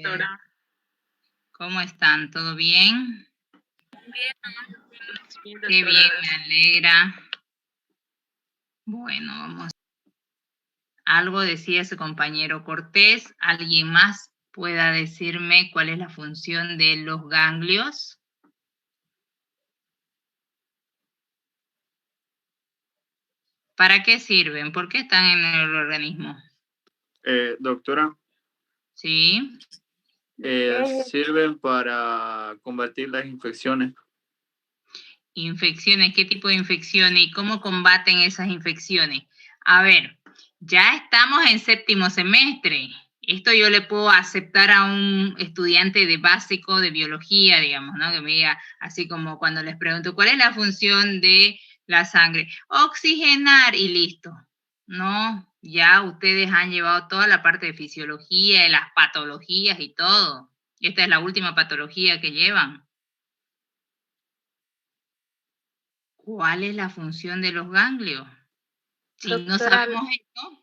doctora. ¿Cómo están? ¿Todo bien? Bien, Qué doctora. bien, me alegra. Bueno, vamos. Algo decía su compañero Cortés. ¿Alguien más pueda decirme cuál es la función de los ganglios? ¿Para qué sirven? ¿Por qué están en el organismo? Doctora, Sí. sirven para combatir las infecciones. Infecciones, ¿qué tipo de infecciones y cómo combaten esas infecciones? A ver, ya estamos en séptimo semestre. Esto yo le puedo aceptar a un estudiante de básico de biología, digamos, ¿no? Que me diga, así como cuando les pregunto, ¿cuál es la función de la sangre? Oxigenar y listo. No, ya ustedes han llevado toda la parte de fisiología, de las patologías y todo. Esta es la última patología que llevan. ¿Cuál es la función de los ganglios? Si Doctora, no sabemos esto.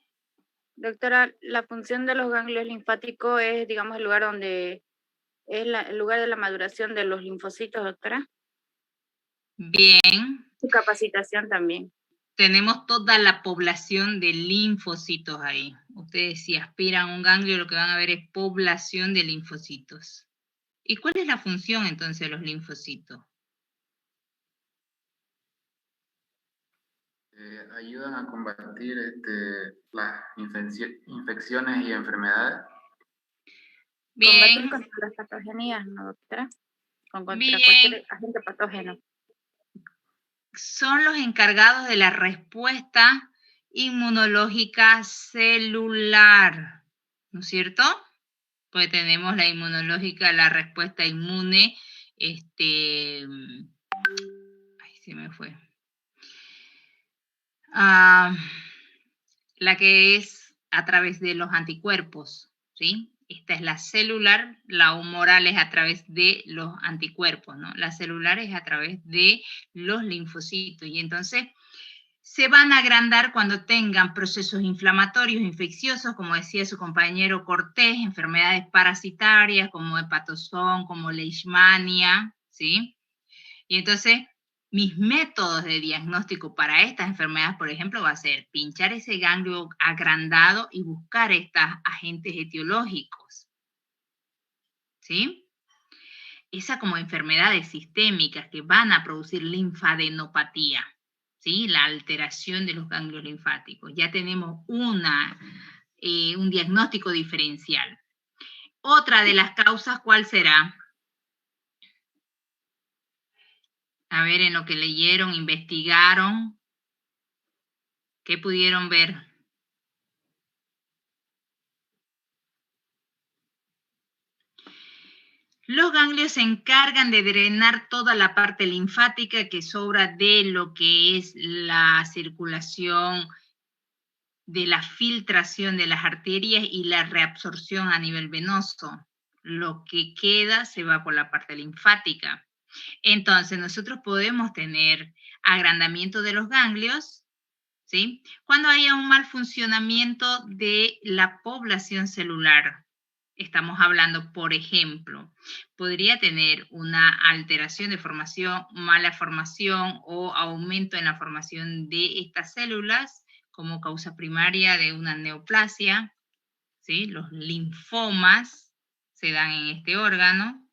Doctora, la función de los ganglios linfáticos es, digamos, el lugar donde es el lugar de la maduración de los linfocitos, doctora. Bien. Su capacitación también. Tenemos toda la población de linfocitos ahí. Ustedes si aspiran a un ganglio lo que van a ver es población de linfocitos. ¿Y cuál es la función entonces de los linfocitos? Ayudan a combatir las infecciones y enfermedades. Bien. Combatir contra las patogenías, ¿no, doctora? Contra Bien. cualquier agente patógeno. Son los encargados de la respuesta inmunológica celular, ¿no es cierto? Pues tenemos la inmunológica, la respuesta inmune, ay, se me fue. La que es a través de los anticuerpos, ¿sí? Esta es la celular, la humoral es a través de los anticuerpos, ¿no? La celular es a través de los linfocitos y entonces se van a agrandar cuando tengan procesos inflamatorios, infecciosos, como decía su compañero Cortés, enfermedades parasitarias como hepatozón, como leishmania, ¿sí? Y entonces, mis métodos de diagnóstico para estas enfermedades, por ejemplo, va a ser pinchar ese ganglio agrandado y buscar estos agentes etiológicos, ¿sí? Esas como enfermedades sistémicas que van a producir linfadenopatía, ¿sí? La alteración de los ganglios linfáticos. Ya tenemos un diagnóstico diferencial. Otra de las causas, ¿cuál será? A ver, en lo que leyeron, investigaron, ¿qué pudieron ver? Los ganglios se encargan de drenar toda la parte linfática que sobra de lo que es la circulación, de la filtración de las arterias y la reabsorción a nivel venoso. Lo que queda se va por la parte linfática. Entonces, nosotros podemos tener agrandamiento de los ganglios, ¿sí? Cuando haya un mal funcionamiento de la población celular. Estamos hablando, por ejemplo, podría tener una alteración de formación, mala formación o aumento en la formación de estas células como causa primaria de una neoplasia, ¿sí? Los linfomas se dan en este órgano.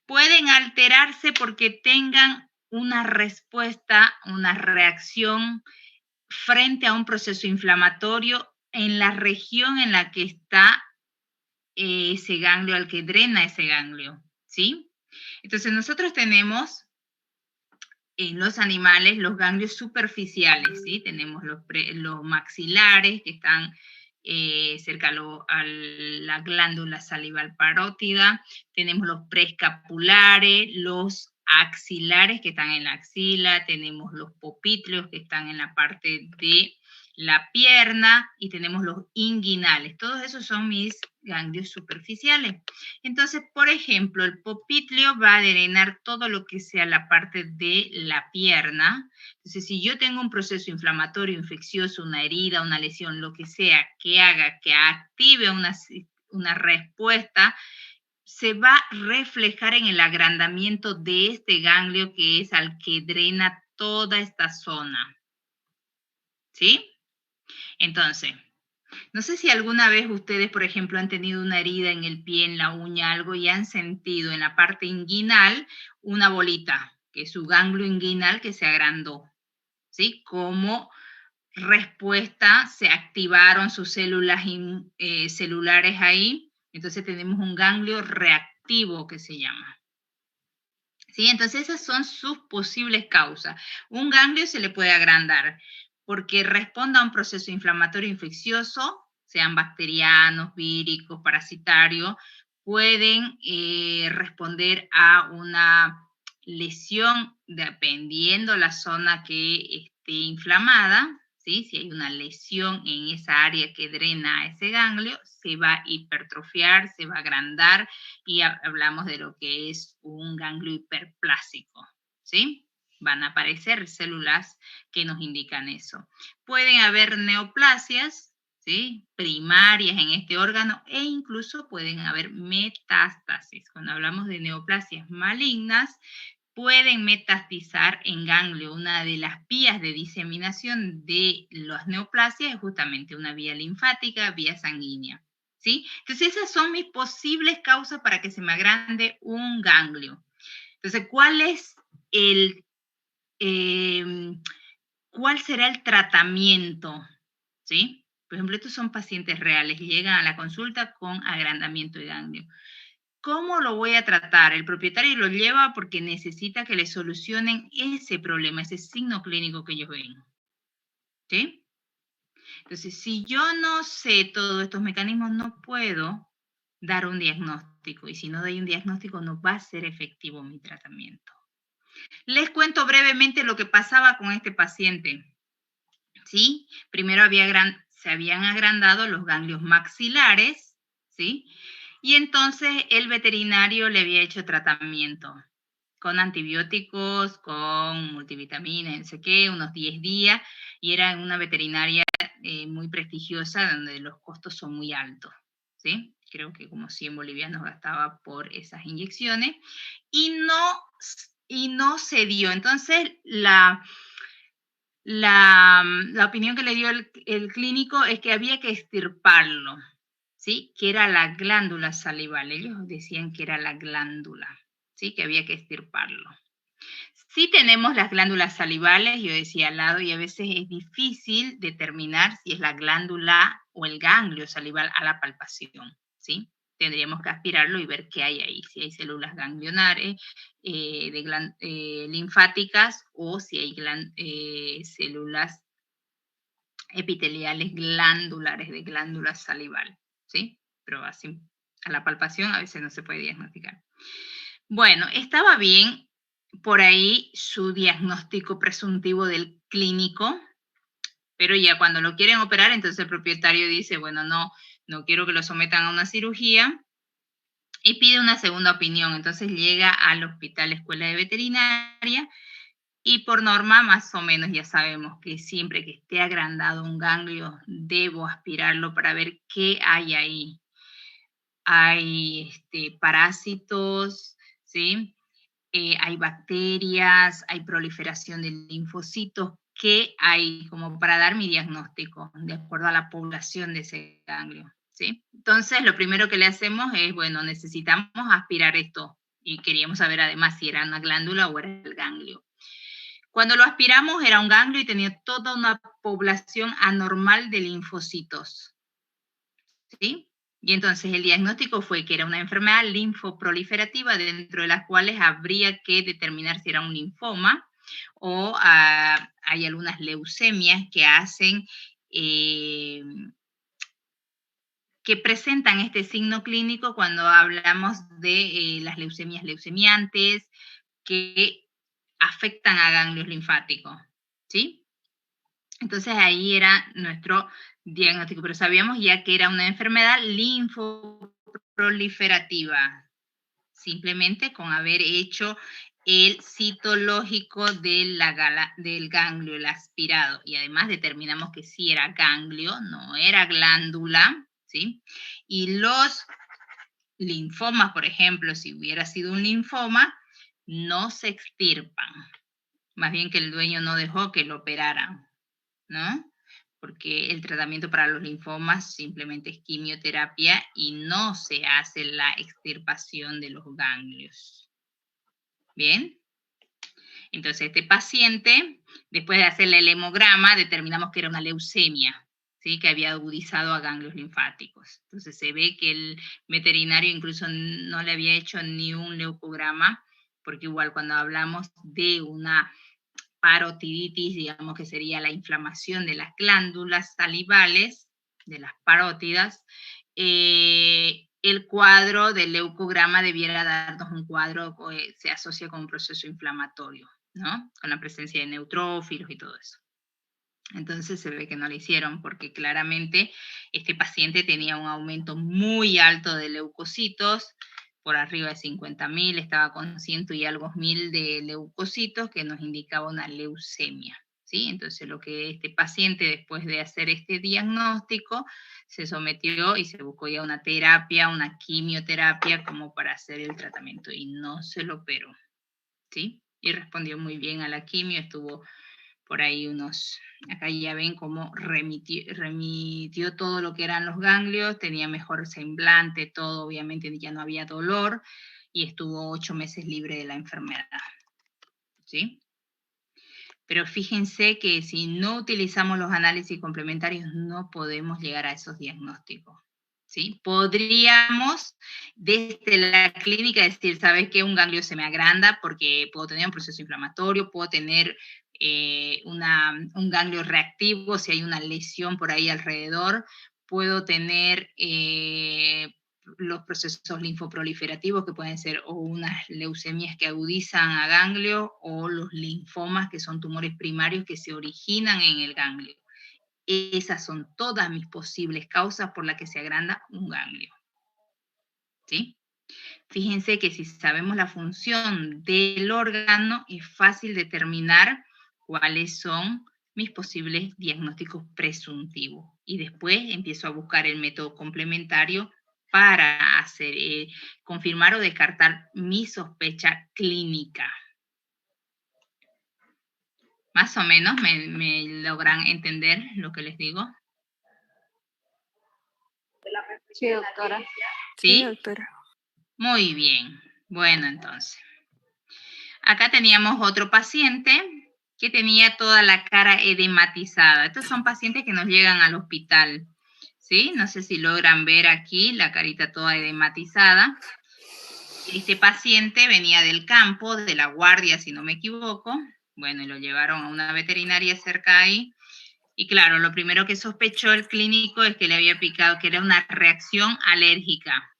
Pueden alterarse porque tengan una respuesta, una reacción frente a un proceso inflamatorio en la región en la que está ese ganglio, al que drena ese ganglio, ¿sí? Entonces nosotros tenemos en los animales los ganglios superficiales, ¿sí? Tenemos los maxilares que están cerca a la glándula salival parótida, tenemos los preescapulares, los axilares que están en la axila, tenemos los popítleos que están en la parte de la pierna y tenemos los inguinales. Todos esos son mis ganglios superficiales. Entonces, por ejemplo, el popitleo va a drenar todo lo que sea la parte de la pierna. Entonces, si yo tengo un proceso inflamatorio, infeccioso, una herida, una lesión, lo que sea, que haga que active una respuesta, se va a reflejar en el agrandamiento de este ganglio que es al que drena toda esta zona. ¿Sí? Entonces, no sé si alguna vez ustedes, por ejemplo, han tenido una herida en el pie, en la uña, algo, y han sentido en la parte inguinal una bolita, que es su ganglio inguinal que se agrandó, ¿sí? Como respuesta se activaron sus células celulares ahí, entonces tenemos un ganglio reactivo que se llama. ¿Sí? Entonces esas son sus posibles causas. Un ganglio se le puede agrandar porque responde a un proceso inflamatorio infeccioso, sean bacterianos, víricos, parasitarios, pueden responder a una lesión dependiendo la zona que esté inflamada, ¿sí? Si hay una lesión en esa área que drena a ese ganglio, se va a hipertrofiar, se va a agrandar y hablamos de lo que es un ganglio hiperplásico, ¿sí? Van a aparecer células que nos indican eso. Pueden haber neoplasias, ¿sí? Primarias en este órgano e incluso pueden haber metástasis. Cuando hablamos de neoplasias malignas, pueden metastizar en ganglio. Una de las vías de diseminación de las neoplasias es justamente una vía linfática, vía sanguínea, ¿sí? Entonces esas son mis posibles causas para que se me agrande un ganglio. Entonces, ¿cuál será el tratamiento? ¿Sí? Por ejemplo, estos son pacientes reales que llegan a la consulta con agrandamiento de ganglio. ¿Cómo lo voy a tratar? El propietario lo lleva porque necesita que le solucionen ese problema, ese signo clínico que ellos ven. ¿Sí? Entonces, si yo no sé todos estos mecanismos, no puedo dar un diagnóstico. Y si no doy un diagnóstico, no va a ser efectivo mi tratamiento. Les cuento brevemente lo que pasaba con este paciente. ¿Sí? Primero se habían agrandado los ganglios maxilares, ¿sí? Y entonces el veterinario le había hecho tratamiento con antibióticos, con multivitaminas, no sé qué, unos 10 días, y era en una veterinaria muy prestigiosa donde los costos son muy altos, ¿sí? Creo que como 100 bolivianos gastaba por esas inyecciones, y no se dio. Entonces, la opinión que le dio el clínico es que había que extirparlo, ¿sí? Que era la glándula salival. Ellos decían que era la glándula, ¿sí? Que había que extirparlo. Sí tenemos las glándulas salivales, yo decía al lado, y a veces es difícil determinar si es la glándula o el ganglio salival a la palpación, ¿sí? Tendríamos que aspirarlo y ver qué hay ahí, si hay células ganglionares, linfáticas, o si hay células epiteliales glandulares de glándula salival, ¿sí? Pero así, a la palpación a veces no se puede diagnosticar. Bueno, estaba bien por ahí su diagnóstico presuntivo del clínico, pero ya cuando lo quieren operar, entonces el propietario dice, bueno, no quiero que lo sometan a una cirugía, y pide una segunda opinión. Entonces llega al hospital Escuela de Veterinaria, y por norma, más o menos, ya sabemos que siempre que esté agrandado un ganglio, debo aspirarlo para ver qué hay ahí. Hay parásitos, ¿sí? Hay bacterias, hay proliferación de linfocitos, ¿qué hay? Como para dar mi diagnóstico, de acuerdo a la población de ese ganglio, ¿sí? Entonces, lo primero que le hacemos es, bueno, necesitamos aspirar esto, y queríamos saber además si era una glándula o era el ganglio. Cuando lo aspiramos era un ganglio y tenía toda una población anormal de linfocitos, ¿sí? Y entonces el diagnóstico fue que era una enfermedad linfoproliferativa, dentro de las cuales habría que determinar si era un linfoma o hay algunas leucemias que hacen, que presentan este signo clínico cuando hablamos de las leucemias leucemiantes, que afectan a ganglios linfáticos, ¿sí? Entonces ahí era nuestro diagnóstico, pero sabíamos ya que era una enfermedad linfoproliferativa, simplemente con haber hecho el citológico del ganglio, el aspirado, y además determinamos que sí era ganglio, no era glándula, ¿sí? Y los linfomas, por ejemplo, si hubiera sido un linfoma, no se extirpan. Más bien que el dueño no dejó que lo operaran, ¿no? Porque el tratamiento para los linfomas simplemente es quimioterapia y no se hace la extirpación de los ganglios. ¿Bien? Entonces, este paciente, después de hacerle el hemograma, determinamos que era una leucemia, ¿sí? Que había agudizado a ganglios linfáticos. Entonces, se ve que el veterinario incluso no le había hecho ni un leucograma, porque igual cuando hablamos de una parotiditis, digamos que sería la inflamación de las glándulas salivales, de las parótidas, el cuadro del leucograma debiera darnos un cuadro que se asocia con un proceso inflamatorio, ¿no? Con la presencia de neutrófilos y todo eso. Entonces se ve que no lo hicieron porque claramente este paciente tenía un aumento muy alto de leucocitos, por arriba de 50.000, estaba con 100 y algo mil de leucocitos que nos indicaba una leucemia, ¿sí? Entonces lo que este paciente, después de hacer este diagnóstico, se sometió y se buscó ya una terapia, una quimioterapia como para hacer el tratamiento y no se lo operó, ¿sí? Y respondió muy bien a la quimio, estuvo por ahí acá ya ven cómo remitió todo lo que eran los ganglios, tenía mejor semblante, todo, obviamente ya no había dolor, y estuvo 8 meses libre de la enfermedad, ¿sí? Pero fíjense que si no utilizamos los análisis complementarios, no podemos llegar a esos diagnósticos, ¿sí? Podríamos, desde la clínica, decir, ¿sabes qué? Un ganglio se me agranda porque puedo tener un proceso inflamatorio, puedo tener un ganglio reactivo, si hay una lesión por ahí alrededor, puedo tener los procesos linfoproliferativos que pueden ser o unas leucemias que agudizan a ganglio o los linfomas que son tumores primarios que se originan en el ganglio. Esas son todas mis posibles causas por las que se agranda un ganglio, ¿sí? Fíjense que si sabemos la función del órgano, es fácil determinar cuáles son mis posibles diagnósticos presuntivos. Y después empiezo a buscar el método complementario para hacer, confirmar o descartar mi sospecha clínica. Más o menos me logran entender lo que les digo. Sí, doctora. ¿Sí? Sí, doctora. Muy bien. Bueno, entonces. Acá teníamos otro paciente que tenía toda la cara edematizada. Estos son pacientes que nos llegan al hospital, ¿sí? No sé si logran ver aquí la carita toda edematizada. Este paciente venía del campo, de la guardia, si no me equivoco. Bueno, y lo llevaron a una veterinaria cerca ahí. Y claro, lo primero que sospechó el clínico es que le había picado, que era una reacción alérgica,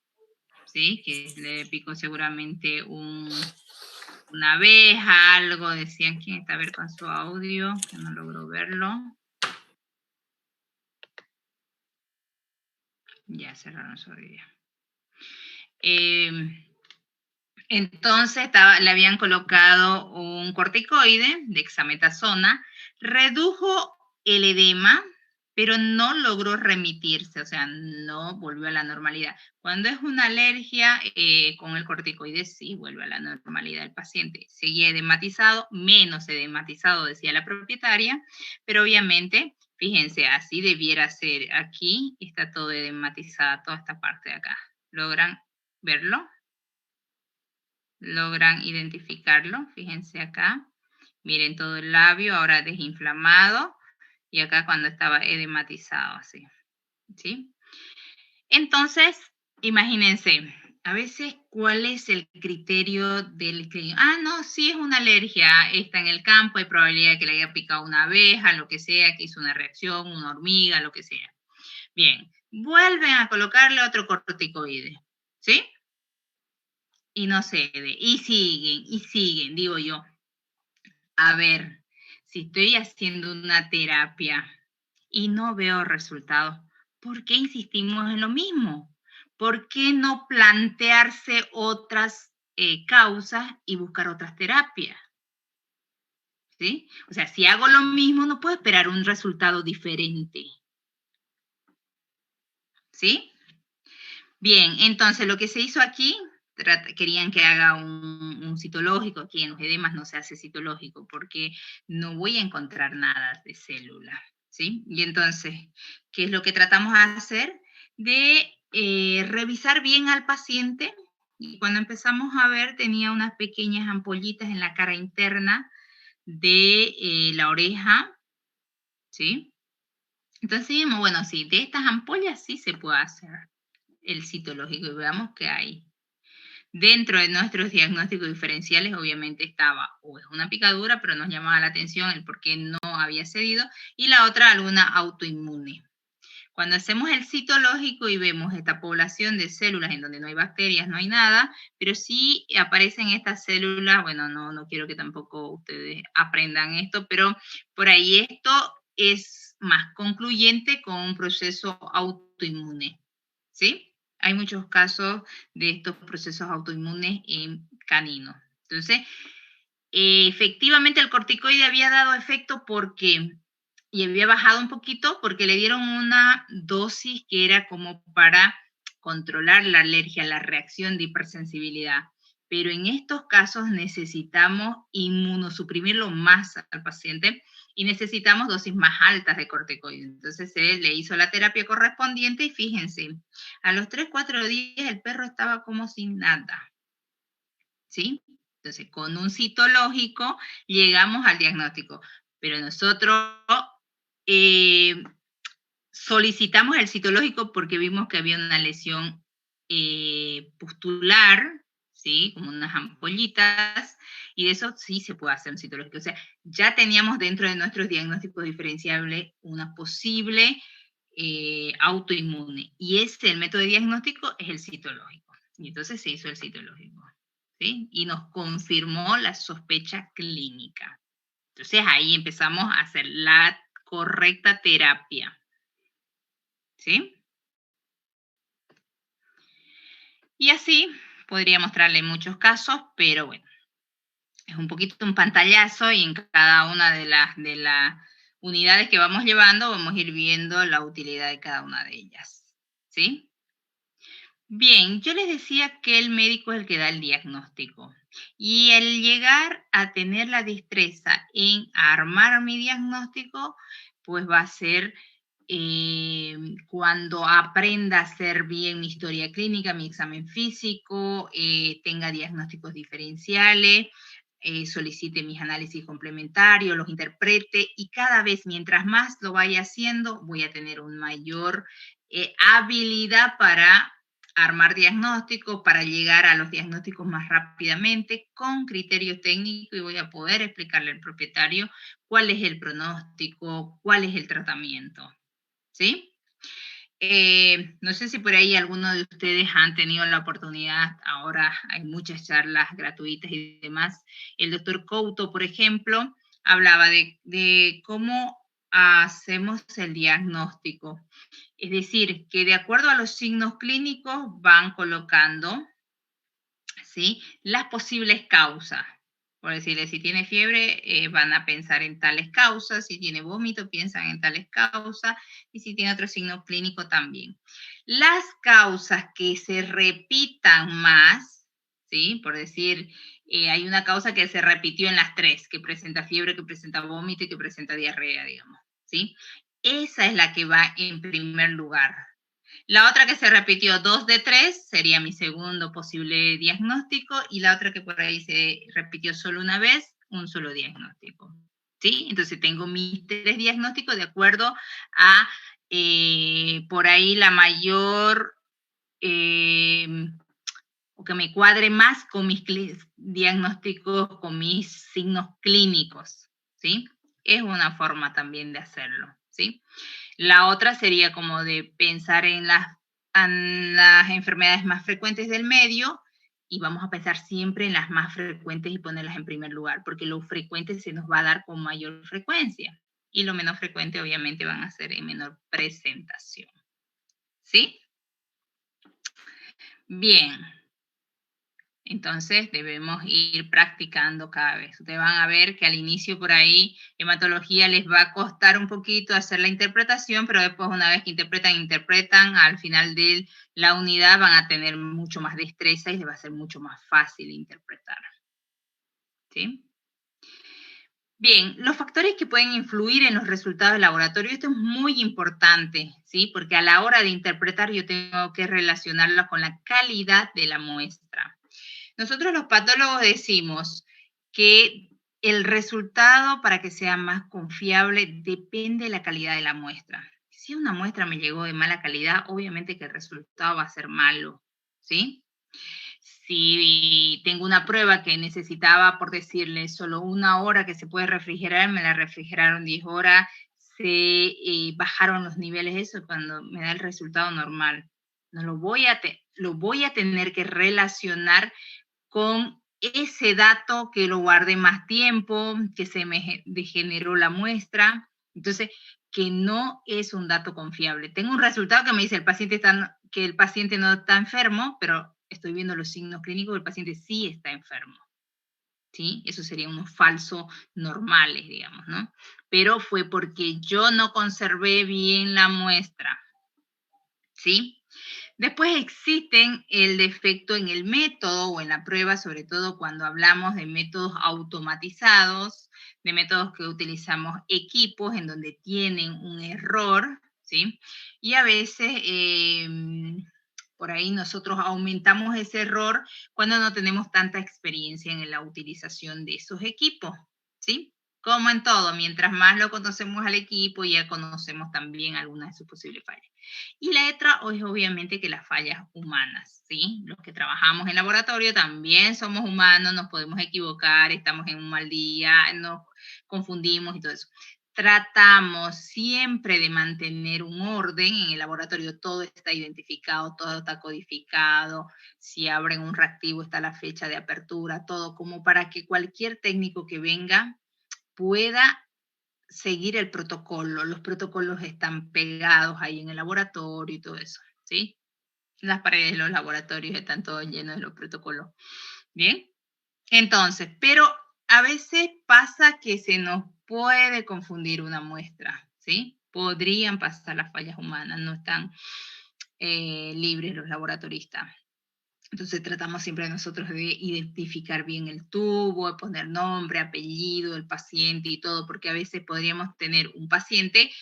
¿sí? Que le picó seguramente una abeja, algo, decían. ¿Quién está a ver con su audio? Que no logro verlo. Ya cerraron su audio. Entonces le habían colocado un corticoide, dexametasona, redujo el edema, pero no logró remitirse, o sea, no volvió a la normalidad. Cuando es una alergia, con el corticoide sí vuelve a la normalidad el paciente. Seguía edematizado, menos edematizado, decía la propietaria, pero obviamente, fíjense, así debiera ser. Aquí está todo edematizada, toda esta parte de acá. ¿Logran verlo? ¿Logran identificarlo? Fíjense acá. Miren todo el labio ahora desinflamado y acá cuando estaba edematizado así, ¿sí? Entonces, imagínense, a veces, ¿cuál es el criterio del clínico? Ah, no, sí es una alergia, está en el campo, hay probabilidad de que le haya picado una abeja, lo que sea, que hizo una reacción, una hormiga, lo que sea. Bien, vuelven a colocarle otro corticoide, ¿sí? Y no cede, y siguen, digo yo. A ver, si estoy haciendo una terapia y no veo resultados, ¿por qué insistimos en lo mismo? ¿Por qué no plantearse otras causas y buscar otras terapias? ¿Sí? O sea, si hago lo mismo, no puedo esperar un resultado diferente. ¿Sí? Bien, entonces lo que se hizo aquí, querían que haga un citológico. Aquí en los edemas no se hace citológico porque no voy a encontrar nada de célula, ¿sí? Y entonces, ¿qué es lo que tratamos de hacer? De revisar bien al paciente, y cuando empezamos a ver tenía unas pequeñas ampollitas en la cara interna de la oreja, ¿sí? Entonces dijimos, bueno, sí, de estas ampollas sí se puede hacer el citológico y veamos qué hay. Dentro de nuestros diagnósticos diferenciales obviamente estaba o es una picadura, pero nos llamaba la atención el por qué no había cedido, y la otra alguna autoinmune. Cuando hacemos el citológico y vemos esta población de células en donde no hay bacterias, no hay nada, pero sí aparecen estas células, bueno, no quiero que tampoco ustedes aprendan esto, pero por ahí esto es más concluyente con un proceso autoinmune, ¿sí? Hay muchos casos de estos procesos autoinmunes en caninos. Entonces, efectivamente el corticoide había dado efecto porque, y había bajado un poquito porque le dieron una dosis que era como para controlar la alergia, la reacción de hipersensibilidad. Pero en estos casos necesitamos inmunosuprimirlo más al paciente y necesitamos dosis más altas de corticoide. Entonces se le hizo la terapia correspondiente y fíjense, a los 3-4 días el perro estaba como sin nada, ¿sí? Entonces, con un citológico llegamos al diagnóstico, pero nosotros solicitamos el citológico porque vimos que había una lesión pustular, ¿sí? Como unas ampollitas, y de eso sí se puede hacer un citológico. O sea, ya teníamos dentro de nuestros diagnósticos diferenciables una posible autoinmune, y el método de diagnóstico es el citológico. Y entonces se hizo el citológico, ¿sí? Y nos confirmó la sospecha clínica. Entonces ahí empezamos a hacer la correcta terapia, ¿sí? Y así podría mostrarle muchos casos, pero bueno, es un poquito un pantallazo y en cada una de las unidades que vamos llevando vamos a ir viendo la utilidad de cada una de ellas, ¿sí? Bien, yo les decía que el médico es el que da el diagnóstico. Y el llegar a tener la destreza en armar mi diagnóstico, pues va a ser cuando aprenda a hacer bien mi historia clínica, mi examen físico, tenga diagnósticos diferenciales, solicite mis análisis complementarios, los interprete, y cada vez mientras más lo vaya haciendo, voy a tener una mayor habilidad para armar diagnósticos, para llegar a los diagnósticos más rápidamente, con criterio técnico, y voy a poder explicarle al propietario cuál es el pronóstico, cuál es el tratamiento, ¿sí? No sé si por ahí alguno de ustedes han tenido la oportunidad, ahora hay muchas charlas gratuitas y demás. El doctor Couto, por ejemplo, hablaba de cómo hacemos el diagnóstico. Es decir, que de acuerdo a los signos clínicos van colocando, ¿sí?, las posibles causas. Por decirle, si tiene fiebre, van a pensar en tales causas, si tiene vómito, piensan en tales causas, y si tiene otro signo clínico también. Las causas que se repitan más, ¿sí? Por decir, hay una causa que se repitió en las 3, que presenta fiebre, que presenta vómito y que presenta diarrea, digamos, ¿sí? Esa es la que va en primer lugar. La otra que se repitió 2 de 3 sería mi segundo posible diagnóstico, y la otra que por ahí se repitió solo una vez, un solo diagnóstico, ¿sí? Entonces tengo mis 3 diagnósticos de acuerdo a por ahí la mayor, o que me cuadre más con mis diagnósticos, con mis signos clínicos, ¿sí? Es una forma también de hacerlo, ¿sí? La otra sería como de pensar en las enfermedades más frecuentes del medio, y vamos a pensar siempre en las más frecuentes y ponerlas en primer lugar, porque lo frecuente se nos va a dar con mayor frecuencia, y lo menos frecuente obviamente van a ser en menor presentación, ¿sí? Bien. Entonces debemos ir practicando cada vez. Ustedes van a ver que al inicio por ahí hematología les va a costar un poquito hacer la interpretación, pero después una vez que interpretan, al final de la unidad van a tener mucho más destreza y les va a ser mucho más fácil interpretar. ¿Sí? Bien, los factores que pueden influir en los resultados del laboratorio, esto es muy importante, ¿sí? Porque a la hora de interpretar yo tengo que relacionarlo con la calidad de la muestra. Nosotros los patólogos decimos que el resultado para que sea más confiable depende de la calidad de la muestra. Si una muestra me llegó de mala calidad, obviamente que el resultado va a ser malo, ¿sí? Si tengo una prueba que necesitaba, por decirle, solo 1 hora que se puede refrigerar, me la refrigeraron 10 horas, se bajaron los niveles, eso cuando me da el resultado normal. No lo voy a tener que relacionar con ese dato que lo guardé más tiempo, que se me degeneró la muestra. Entonces, que no es un dato confiable. Tengo un resultado que me dice que el paciente no está enfermo, pero estoy viendo los signos clínicos, el paciente sí está enfermo. ¿Sí? Eso serían unos falsos normales, digamos, ¿no? Pero fue porque yo no conservé bien la muestra. ¿Sí? Después existen el defecto en el método o en la prueba, sobre todo cuando hablamos de métodos automatizados, de métodos que utilizamos equipos en donde tienen un error, ¿sí? Y a veces por ahí nosotros aumentamos ese error cuando no tenemos tanta experiencia en la utilización de esos equipos, ¿sí? Como en todo, mientras más lo conocemos al equipo, ya conocemos también algunas de sus posibles fallas. Y la otra es obviamente que las fallas humanas, ¿sí? Los que trabajamos en laboratorio también somos humanos, nos podemos equivocar, estamos en un mal día, nos confundimos y todo eso. Tratamos siempre de mantener un orden en el laboratorio, todo está identificado, todo está codificado, si abren un reactivo está la fecha de apertura, todo como para que cualquier técnico que venga pueda seguir el protocolo. Los protocolos están pegados ahí en el laboratorio y todo eso, ¿sí? Las paredes de los laboratorios están todos llenos de los protocolos. ¿Bien? Entonces, pero a veces pasa que se nos puede confundir una muestra, ¿sí? Podrían pasar las fallas humanas, no están libres los laboratoristas. Entonces tratamos siempre nosotros de identificar bien el tubo, de poner nombre, apellido del paciente y todo, porque a veces podríamos tener un paciente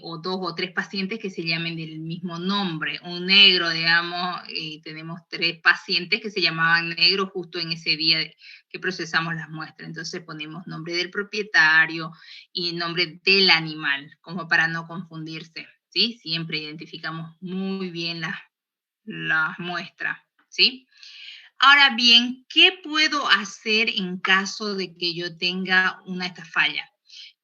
o 2 o 3 pacientes que se llamen del mismo nombre. Un negro, digamos, tenemos 3 pacientes que se llamaban negro justo en ese día que procesamos las muestras. Entonces ponemos nombre del propietario y nombre del animal, como para no confundirse, ¿sí? Siempre identificamos muy bien las muestras, ¿sí? Ahora bien, ¿qué puedo hacer en caso de que yo tenga una de estas fallas?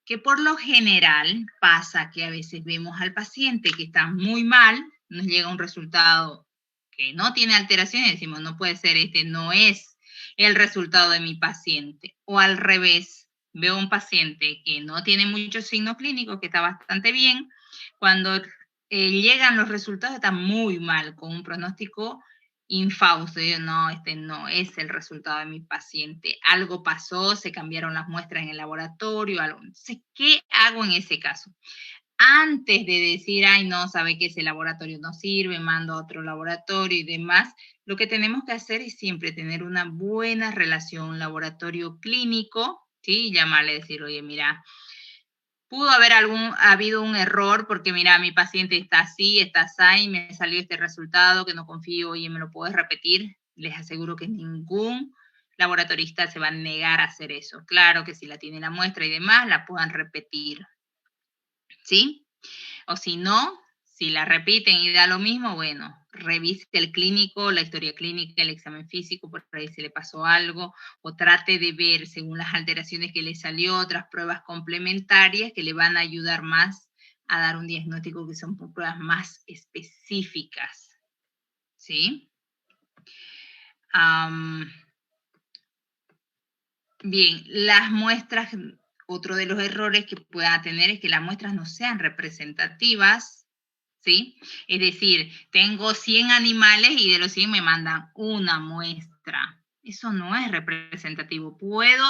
Que por lo general pasa que a veces vemos al paciente que está muy mal, nos llega un resultado que no tiene alteraciones y decimos, no puede ser, este no es el resultado de mi paciente. O al revés, veo un paciente que no tiene muchos signos clínicos, que está bastante bien, cuando llegan los resultados está muy mal, con un pronóstico infausto. Yo, no, este no es el resultado de mi paciente. Algo pasó, se cambiaron las muestras en el laboratorio, algo. Entonces, ¿qué hago en ese caso? Antes de decir, ay, no, sabe que ese laboratorio no sirve, mando a otro laboratorio y demás, lo que tenemos que hacer es siempre tener una buena relación laboratorio clínico, ¿sí? Llamarle, decir, oye, mira, pudo haber habido un error porque, mira, mi paciente está así, está así, me salió este resultado que no confío, oye, ¿me lo puedes repetir? Les aseguro que ningún laboratorista se va a negar a hacer eso. Claro que si la tiene la muestra y demás, la puedan repetir, ¿sí? O si no, si la repiten y da lo mismo, bueno, revise el clínico, la historia clínica, el examen físico, por ahí se le pasó algo, o trate de ver, según las alteraciones que le salió, otras pruebas complementarias que le van a ayudar más a dar un diagnóstico que son pruebas más específicas, ¿sí? Bien, las muestras, otro de los errores que pueda tener es que las muestras no sean representativas, ¿sí? Es decir, tengo 100 animales y de los 100 me mandan una muestra. Eso no es representativo. Puedo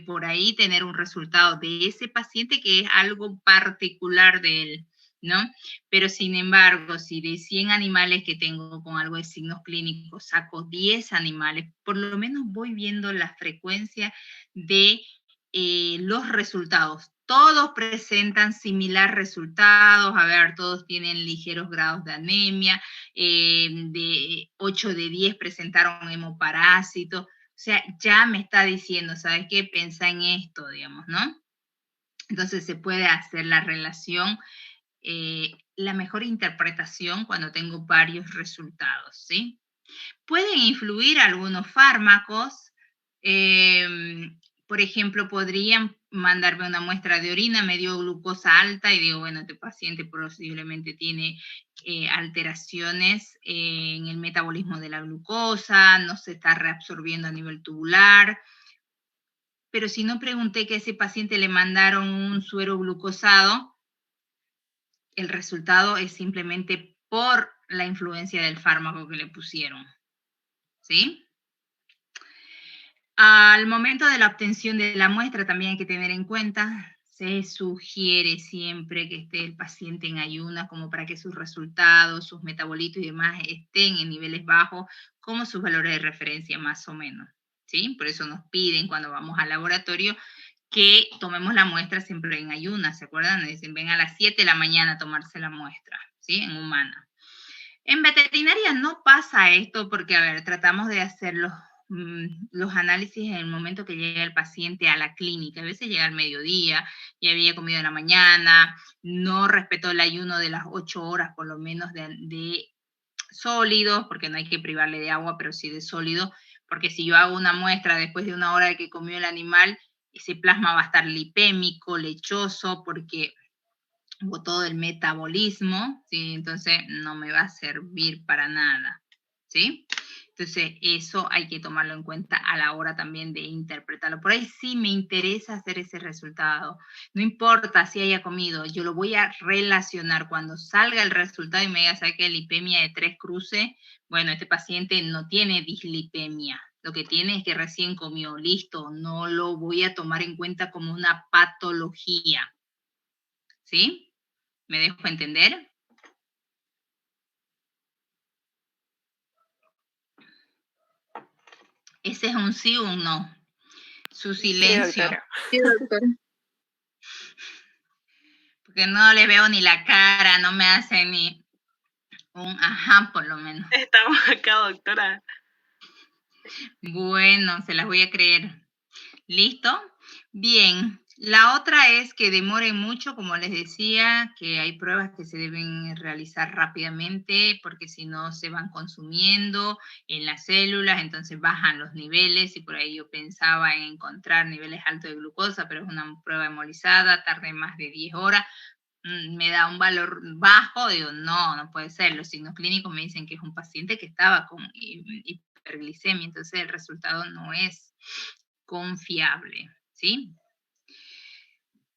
por ahí tener un resultado de ese paciente que es algo particular de él, ¿no? Pero sin embargo, si de 100 animales que tengo con algo de signos clínicos saco 10 animales, por lo menos voy viendo la frecuencia de los resultados. Todos presentan similar resultados, a ver, todos tienen ligeros grados de anemia, de 8 de 10 presentaron hemoparásitos, o sea, ya me está diciendo, ¿sabes qué? Pensa en esto, digamos, ¿no? Entonces se puede hacer la relación, la mejor interpretación cuando tengo varios resultados, ¿sí? Pueden influir algunos fármacos, por ejemplo, podrían mandarme una muestra de orina, me dio glucosa alta y digo, bueno, este paciente posiblemente tiene alteraciones en el metabolismo de la glucosa, no se está reabsorbiendo a nivel tubular, pero si no pregunté que a ese paciente le mandaron un suero glucosado, el resultado es simplemente por la influencia del fármaco que le pusieron, ¿sí? Al momento de la obtención de la muestra también hay que tener en cuenta, se sugiere siempre que esté el paciente en ayunas como para que sus resultados, sus metabolitos y demás estén en niveles bajos como sus valores de referencia más o menos, ¿sí? Por eso nos piden cuando vamos al laboratorio que tomemos la muestra siempre en ayunas, ¿se acuerdan? Nos dicen, ven a las 7 de la mañana a tomarse la muestra, ¿sí? En humana. En veterinaria no pasa esto porque, a ver, tratamos de hacer los análisis en el momento que llega el paciente a la clínica. A veces llega al mediodía, ya había comido en la mañana, no respetó el ayuno de las 8 horas por lo menos de sólidos, porque no hay que privarle de agua, pero sí de sólido, porque si yo hago una muestra después de 1 hora de que comió el animal, ese plasma va a estar lipémico, lechoso, porque todo el metabolismo, ¿sí? Entonces no me va a servir para nada, ¿sí? Entonces eso hay que tomarlo en cuenta a la hora también de interpretarlo. Por ahí sí me interesa hacer ese resultado. No importa si haya comido, yo lo voy a relacionar cuando salga el resultado y me diga, ¿sabe qué? Lipemia de 3 cruces. Bueno, este paciente no tiene dislipemia. Lo que tiene es que recién comió, listo. No lo voy a tomar en cuenta como una patología, ¿sí? ¿Me dejo entender? Ese es un sí o un no. Su silencio. Sí, doctora. Porque no le veo ni la cara, no me hace ni un ajá, por lo menos. Estamos acá, doctora. Bueno, se las voy a creer. ¿Listo? Bien. La otra es que demoren mucho, como les decía, que hay pruebas que se deben realizar rápidamente porque si no se van consumiendo en las células, entonces bajan los niveles y por ahí yo pensaba en encontrar niveles altos de glucosa, pero es una prueba hemolizada, tarde más de 10 horas, me da un valor bajo, digo, no puede ser. Los signos clínicos me dicen que es un paciente que estaba con hiperglicemia, entonces el resultado no es confiable, ¿sí?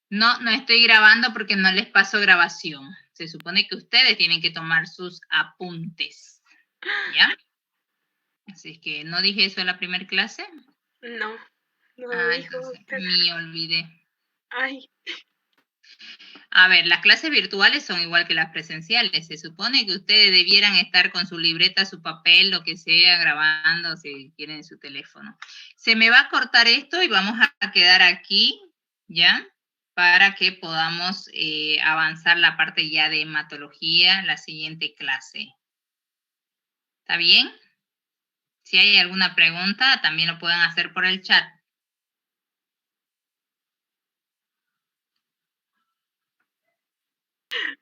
No estoy grabando porque no les paso grabación. Se supone que ustedes tienen que tomar sus apuntes, ¿ya? Así es que, ¿no dije eso en la primera clase? No dijo, Entonces, doctora. me olvidé. Ay, A ver, las clases virtuales son igual que las presenciales. Se supone que ustedes debieran estar con su libreta, su papel, lo que sea, grabando, si tienen su teléfono. Se me va a cortar esto y vamos a quedar aquí, ¿ya? Para que podamos avanzar la parte ya de hematología, la siguiente clase. ¿Está bien? Si hay alguna pregunta, también lo pueden hacer por el chat.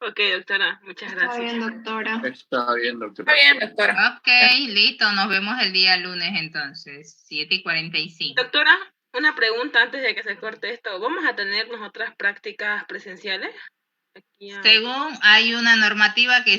ok, doctora, muchas gracias. Está bien, doctora. Está bien, doctora. Está bien, doctora. Ok, listo, nos vemos el día lunes entonces, 7:45. Doctora, una pregunta antes de que se corte esto. ¿Vamos a tener otras prácticas presenciales? Según hay una normativa que